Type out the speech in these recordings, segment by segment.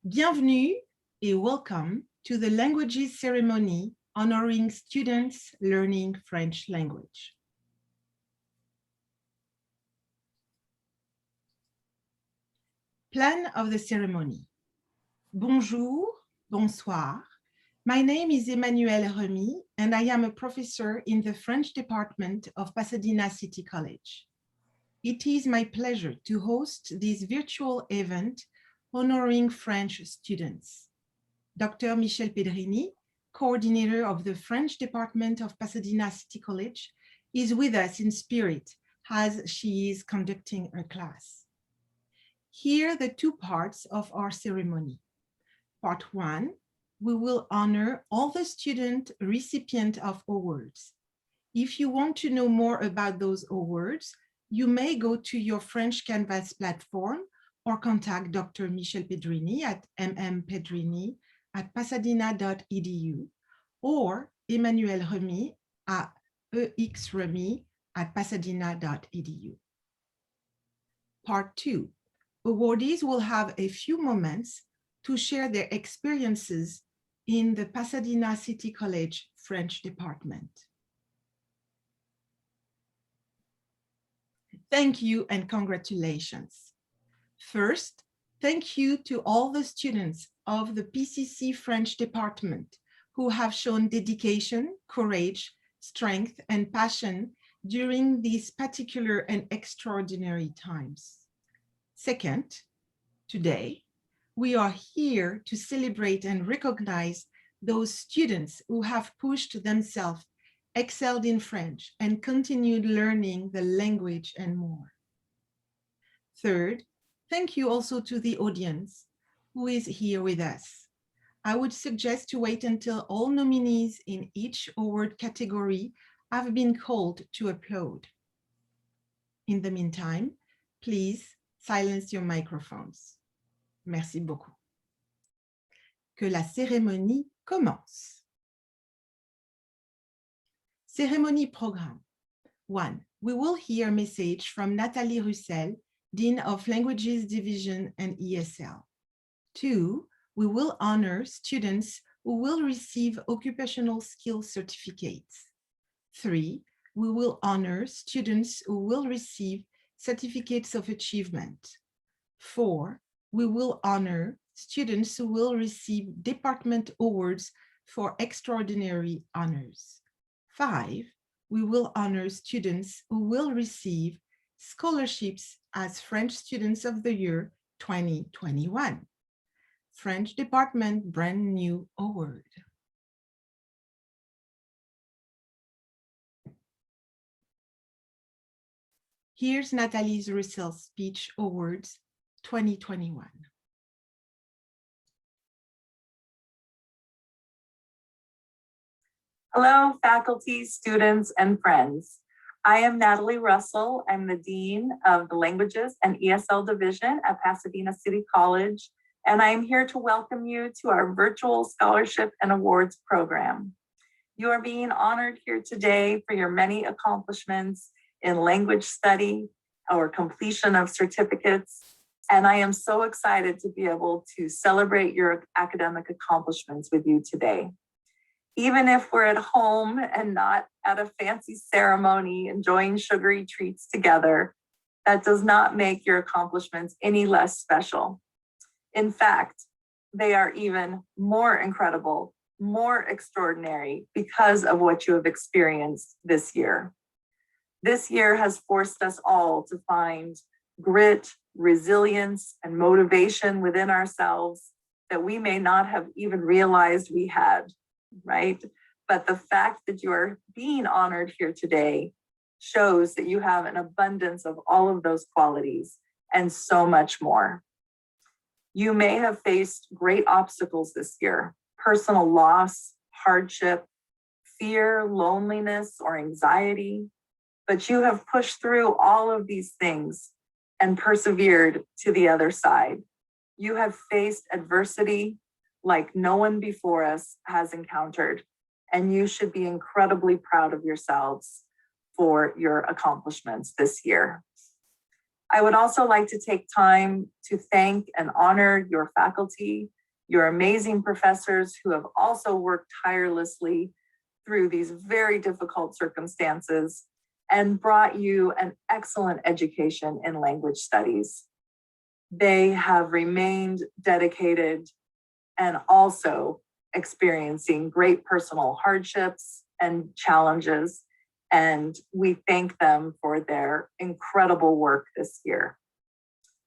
Bienvenue et welcome to the Languages ceremony honoring students learning French language. Plan of the ceremony. Bonjour, bonsoir. My name is Emmanuelle Remy and I am a professor in the French department of Pasadena City College. It is my pleasure to host this virtual event honoring French students. Dr. Michelle Pedrini, coordinator of the French department of Pasadena City College, is with us in spirit as she is conducting her class. Here are the two parts of our ceremony. Part one, we will honor all the student recipients of awards. If you want to know more about those awards, you may go to your French Canvas platform or contact Dr. Michelle Pedrini at mmpedrini@pasadena.edu or Emmanuelle Remy at exremy@pasadena.edu. Part two, awardees will have a few moments to share their experiences in the Pasadena City College French department. Thank you and congratulations. First, thank you to all the students of the PCC French department who have shown dedication, courage, strength, and passion during these particular and extraordinary times. Second, today, we are here to celebrate and recognize those students who have pushed themselves, excelled in French, and continued learning the language and more. Third, thank you also to the audience who is here with us. I would suggest to wait until all nominees in each award category have been called to applaud. In the meantime, please silence your microphones. Merci beaucoup. Que la cérémonie commence. Cérémonie programme. 1. We will hear a message from Nathalie Russell, Dean of Languages Division and ESL. 2. We will honor students who will receive occupational skills certificates. 3. We will honor students who will receive certificates of achievement. 4. We will honor students who will receive department awards for extraordinary honors. 5. We will honor students who will receive scholarships as French Students of the Year 2021. French Department Brand New Award. Here's Nathalie Russell's Speech Awards 2021. Hello, faculty, students, and friends. I am Natalie Russell. I'm the Dean of the Languages and ESL Division at Pasadena City College, and I am here to welcome you to our virtual scholarship and awards program. You are being honored here today for your many accomplishments in language study or completion of certificates, and I am so excited to be able to celebrate your academic accomplishments with you today. Even if we're at home and not at a fancy ceremony enjoying sugary treats together, that does not make your accomplishments any less special. In fact, they are even more incredible, more extraordinary because of what you have experienced this year. This year has forced us all to find grit, resilience, and motivation within ourselves that we may not have even realized we had. Right? But the fact that you are being honored here today shows that you have an abundance of all of those qualities and so much more. You may have faced great obstacles this year, personal loss, hardship, fear, loneliness, or anxiety, but you have pushed through all of these things and persevered to the other side. You have faced adversity like no one before us has encountered, and you should be incredibly proud of yourselves for your accomplishments this year. I would also like to take time to thank and honor your faculty your amazing professors who have also worked tirelessly through these very difficult circumstances and brought you an excellent education in language studies. They have remained dedicated and also experiencing great personal hardships and challenges. And we thank them for their incredible work this year.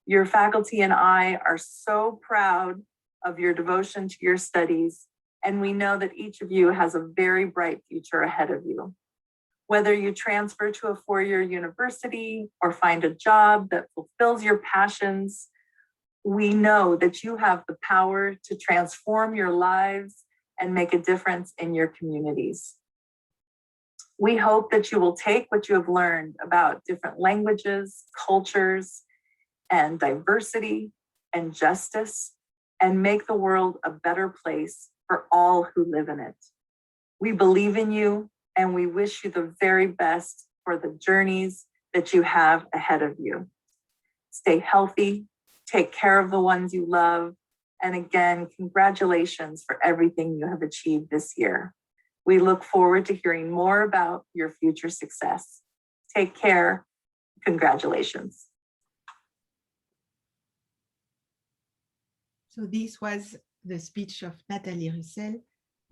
Your faculty and I are so proud of your devotion to your studies, and we know that each of you has a very bright future ahead of you. Whether you transfer to a four-year university or find a job that fulfills your passions, we know that you have the power to transform your lives and make a difference in your communities. We hope that you will take what you have learned about different languages, cultures, and diversity and justice and make the world a better place for all who live in it. We believe in you and we wish you the very best for the journeys that you have ahead of you. Stay healthy, take care of the ones you love, and again, congratulations for everything you have achieved this year. We look forward to hearing more about your future success. Take care. Congratulations. So this was the speech of Nathalie Russell,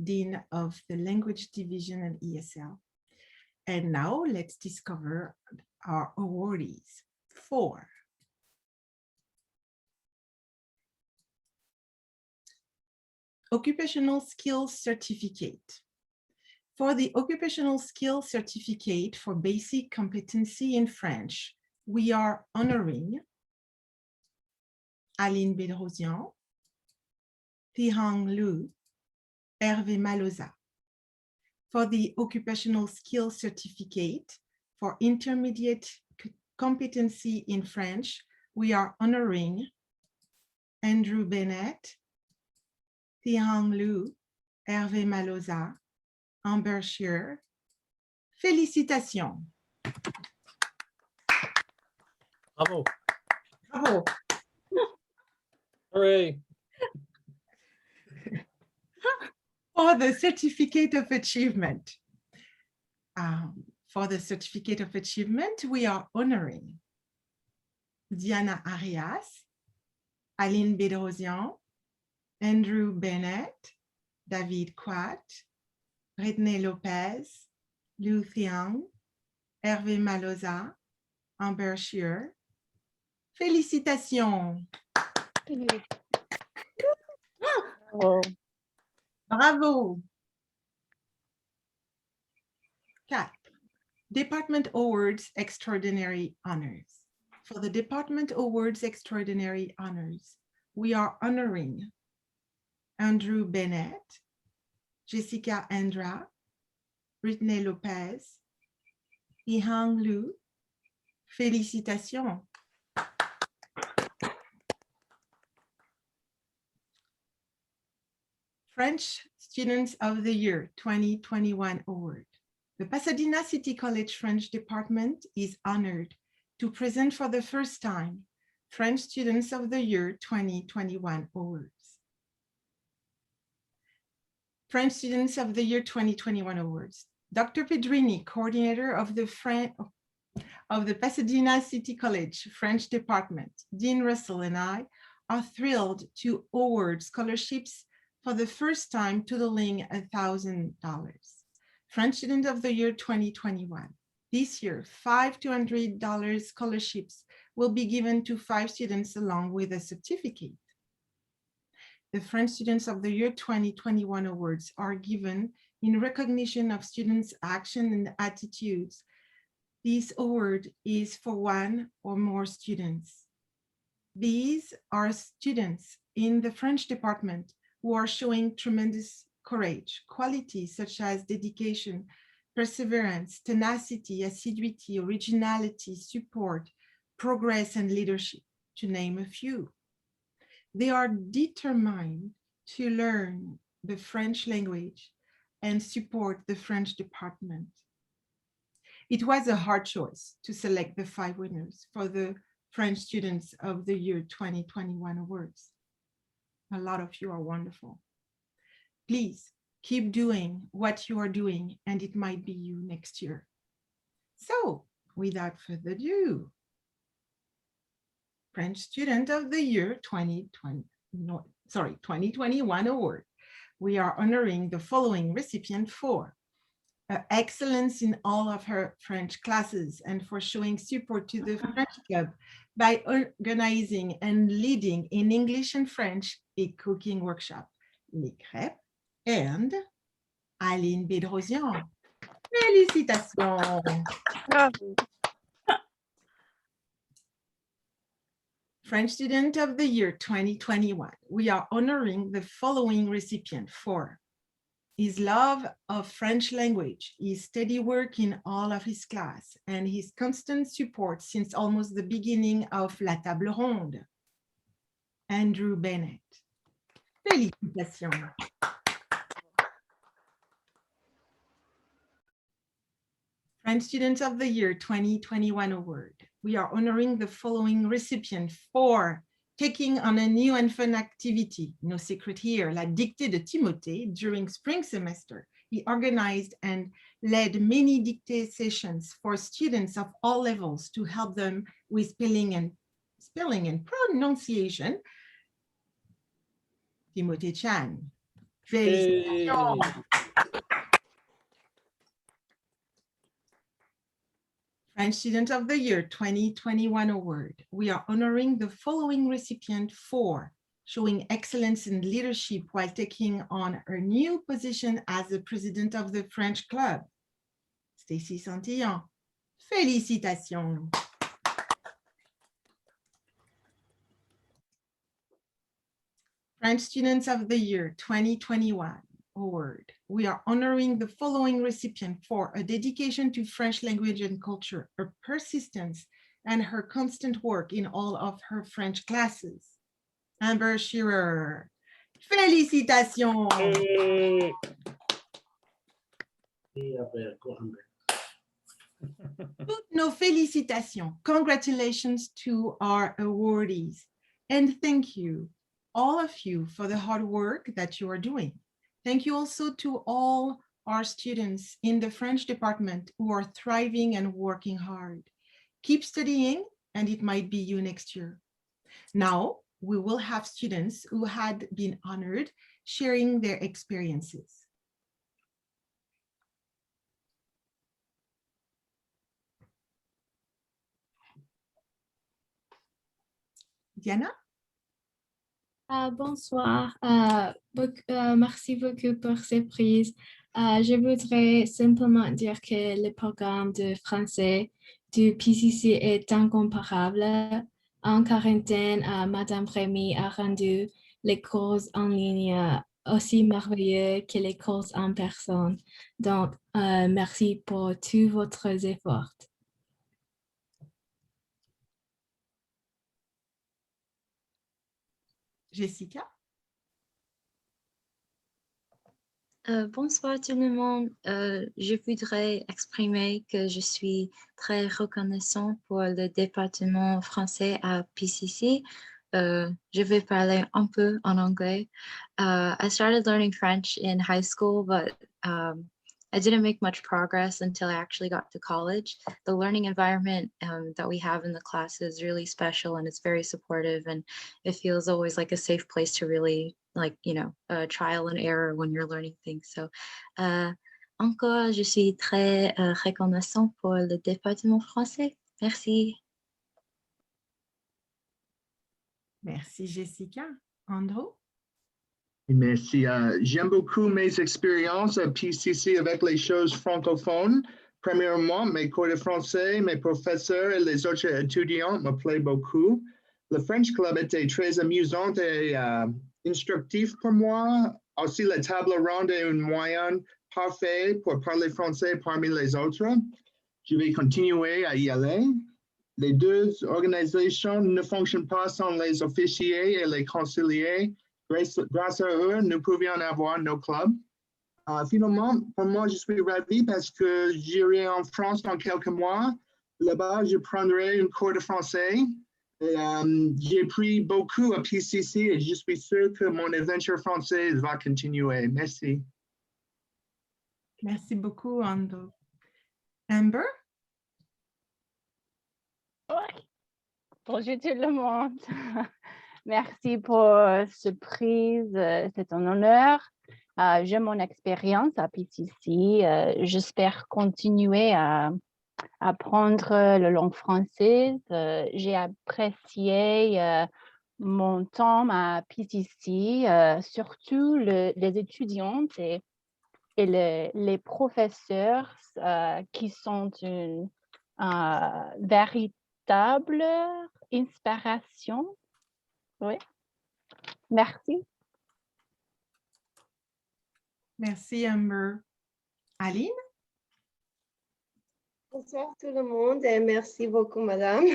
Dean of the Language Division at ESL. And now let's discover our awardees. 4. Occupational Skills Certificate. For the Occupational Skills Certificate for Basic Competency in French, we are honoring Aline Bedrosian, Thihang Lu, Hervé Maloza. For the Occupational Skills Certificate for Intermediate Competency in French, we are honoring Andrew Bennett, Thihang Lu, Hervé Maloza, Amber Shearer. Félicitations. Bravo. Bravo. Hooray. For the Certificate of Achievement. For the Certificate of Achievement, we are honoring Diana Arias, Aline Bedrosian, Andrew Bennett, David Quat, Brittany Lopez, Liu Thiang, Hervé Maloza, Amber Shearer. Félicitations. Bravo. Bravo. 4. Department Awards Extraordinary Honors. For the Department Awards Extraordinary Honors, we are honoring Andrew Bennett, Jessica Andra, Brittany Lopez, Ihang Lu. Félicitations. French Students of the Year 2021 Award. The Pasadena City College French Department is honored to present for the first time French Students of the Year 2021 Awards. French Students of the Year 2021 Awards. Dr. Pedrini, coordinator of the Pasadena City College French Department, Dean Russell and I are thrilled to award scholarships for the first time totaling $1,000. French Student of the Year 2021. This year, 5 $200 scholarships will be given to 5 students along with a certificate. The French Students of the Year 2021 awards are given in recognition of students' action and attitudes. This award is for 1 or more students. These are students in the French department who are showing tremendous courage, qualities such as dedication, perseverance, tenacity, assiduity, originality, support, progress, and leadership, to name a few. They are determined to learn the French language and support the French department. It was a hard choice to select the 5 winners for the French Students of the Year 2021 awards. A lot of you are wonderful. Please keep doing what you are doing, and it might be you next year. So, without further ado, French Student of the Year 2021 award. We are honoring the following recipient for excellence in all of her French classes and for showing support to the French Club by organizing and leading in English and French a cooking workshop, Les Crêpes, and Aline Bedrosian. Félicitations! Bravo. French Student of the Year 2021. We are honoring the following recipient for his love of French language, his steady work in all of his class, and his constant support since almost the beginning of La Table Ronde. Andrew Bennett. Félicitations. French Student of the Year 2021 award. We are honoring the following recipient for taking on a new and fun activity, no secret here, La Dictée de Timothée. During spring semester, he organized and led many dictée sessions for students of all levels to help them with spelling and pronunciation. Timothée Chan. Félicitations. French Student of the Year 2021 award. We are honoring the following recipient for showing excellence in leadership while taking on her new position as the president of the French Club. Stacy Santillon. Félicitations. French Students of the Year 2021 award. We are honoring the following recipient for a dedication to French language and culture, her persistence, and her constant work in all of her French classes. Amber Shearer. Félicitations. Toutes nos félicitations. Congratulations to our awardees. And thank you, all of you, for the hard work that you are doing. Thank you also to all our students in the French department who are thriving and working hard. Keep studying, and it might be you next year. Now, we will have students who had been honored sharing their experiences. Diana? Bonsoir, merci beaucoup pour ces prises. Je voudrais simplement dire que le programme de français du PCC est incomparable. En quarantaine, Madame Rémy a rendu les cours en ligne aussi merveilleux que les cours en personne. Donc, merci pour tous votre efforts. Jessica? Bonsoir tout le monde. Je voudrais exprimer que je suis très reconnaissant pour le département français à PCC. Je vais parler un peu en anglais. I started learning French in high school, but I didn't make much progress until I actually got to college. The learning environment that we have in the class is really special, and it's very supportive, and it feels always like a safe place to really, like, you know, trial and error when you're learning things. So encore, je suis très reconnaissant pour le département français. Merci. Merci, Jessica. Andrew? Merci. J'aime beaucoup mes expériences à PCC avec les choses francophones. Premièrement, mes cours de français, mes professeurs et les autres étudiants me plaisent beaucoup. Le French Club était très amusant et instructif pour moi. Aussi, la table ronde est un moyen parfait pour parler français parmi les autres. Je vais continuer à y aller. Les deux organisations ne fonctionnent pas sans les officiers et les conseillers. Grâce à eux, nous pouvions avoir nos clubs. Finalement, pour moi, je suis ravi parce que j'irai en France dans quelques mois. Là-bas, je prendrai un cours de français. J'ai appris beaucoup à PCC et je suis sûr que mon aventure française va continuer. Merci. Merci beaucoup, Ando. Amber? Bonjour tout le monde. Merci pour cette prise. C'est un honneur. J'ai mon expérience à PCC. J'espère continuer à apprendre la langue française. J'ai apprécié mon temps à PCC, surtout les étudiantes et les professeurs qui sont une véritable inspiration. Oui. Merci. Merci, Amber. Aline? Bonsoir tout le monde et merci beaucoup, madame.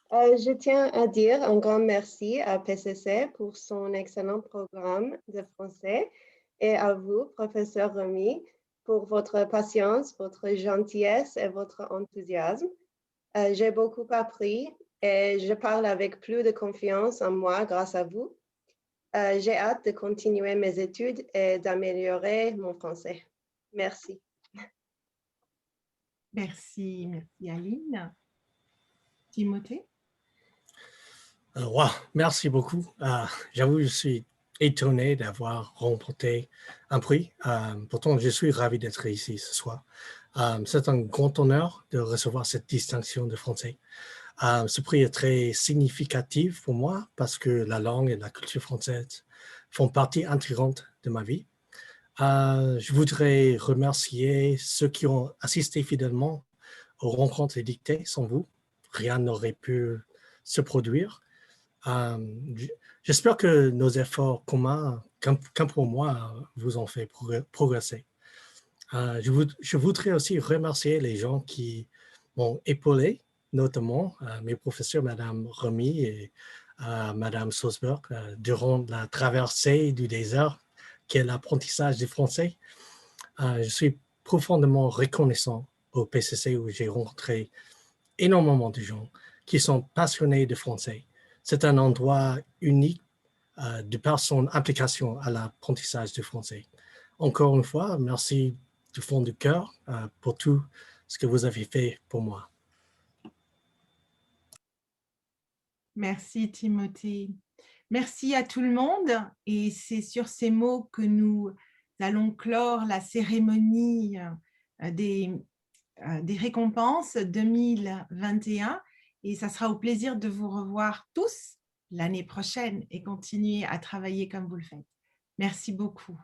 Je tiens à dire un grand merci à PCC pour son excellent programme de français et à vous, professeur Remy, pour votre patience, votre gentillesse et votre enthousiasme. J'ai beaucoup appris et je parle avec plus de confiance en moi grâce à vous. J'ai hâte de continuer mes études et d'améliorer mon français. Merci. Merci, merci Aline. Timothée? Wow, merci beaucoup. J'avoue, je suis étonné d'avoir remporté un prix. Pourtant, je suis ravi d'être ici ce soir. C'est un grand honneur de recevoir cette distinction de français. Ce prix est très significatif pour moi parce que la langue et la culture française font partie intégrante de ma vie. Je voudrais remercier ceux qui ont assisté fidèlement aux rencontres et dictées. Sans vous, rien n'aurait pu se produire. J'espère que nos efforts communs, comme pour moi, vous ont fait progresser. Je voudrais aussi remercier les gens qui m'ont épaulé, notamment mes professeurs, Madame Remy et Madame Sosberg, durant la traversée du désert qu'est l'apprentissage du français. Je suis profondément reconnaissant au PCC où j'ai rencontré énormément de gens qui sont passionnés de français. C'est un endroit unique de par son implication à l'apprentissage du français. Encore une fois, merci du fond du cœur pour tout ce que vous avez fait pour moi. Merci Timothée. Merci à tout le monde et c'est sur ces mots que nous allons clore la cérémonie des récompenses 2021 et ça sera au plaisir de vous revoir tous l'année prochaine et continuer à travailler comme vous le faites. Merci beaucoup.